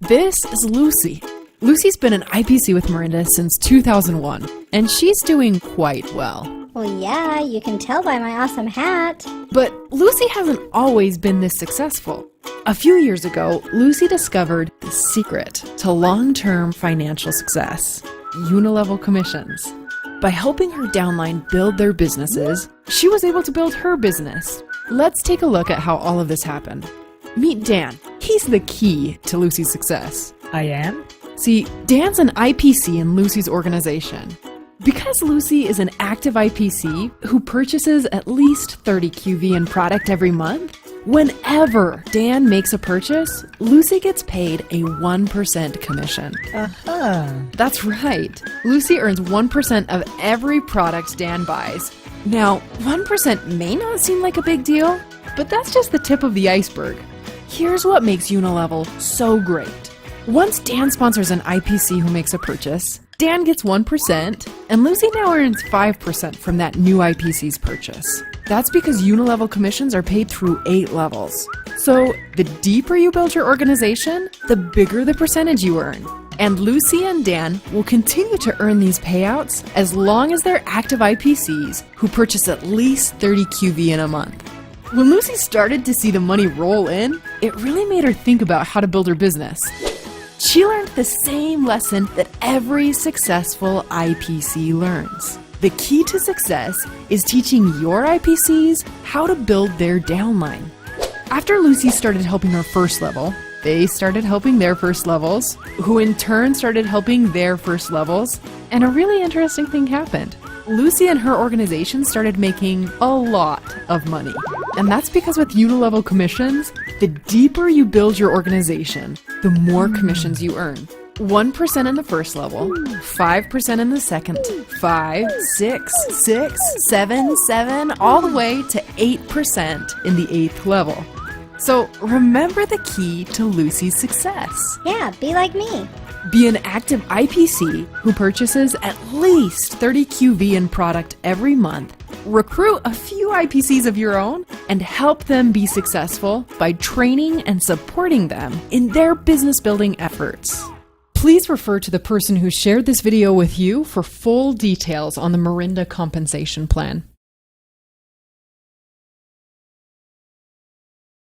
This is Lucy. Lucy's been an IPC with Mirinda since 2001, and she's doing quite well. Well, yeah, you can tell by my awesome hat. But Lucy hasn't always been this successful. A few years ago, Lucy discovered the secret to long-term financial success: unilevel commissions. By helping her downline build their businesses, she was able to build her business. Let's take a look at how all of this happened. Meet Dan. He's the key to Lucy's success. I am? See, Dan's an IPC in Lucy's organization. Because Lucy is an active IPC who purchases at least 30 QV in product every month, whenever Dan makes a purchase, Lucy gets paid a 1% commission. That's right. Lucy earns 1% of every product Dan buys. Now, 1% may not seem like a big deal, but that's just the tip of the iceberg. Here's what makes Unilevel so great. Once Dan sponsors an IPC who makes a purchase, Dan gets 1%, and Lucy now earns 5% from that new IPC's purchase. That's because Unilevel commissions are paid through 8 levels. So the deeper you build your organization, the bigger the percentage you earn. And Lucy and Dan will continue to earn these payouts as long as they're active IPCs who purchase at least 30 QV in a month. When Lucy started to see the money roll in, it really made her think about how to build her business. She learned the same lesson that every successful IPC learns. The key to success is teaching your IPCs how to build their downline. After Lucy started helping her first level, they started helping their first levels, who in turn started helping their first levels, and a really interesting thing happened. Lucy and her organization started making a lot of money. And that's because with Unilevel commissions, the deeper you build your organization, the more commissions you earn. 1% in the first level, 5% in the second, 5, 6, 6, 7, 7, all the way to 8% in the 8th level. So remember the key to Lucy's success. Yeah, be like me. Be an active IPC who purchases at least 30 QV in product every month. Recruit a few IPCs of your own and help them be successful by training and supporting them in their business building efforts. Please refer to the person who shared this video with you for full details on the Mirinda compensation plan.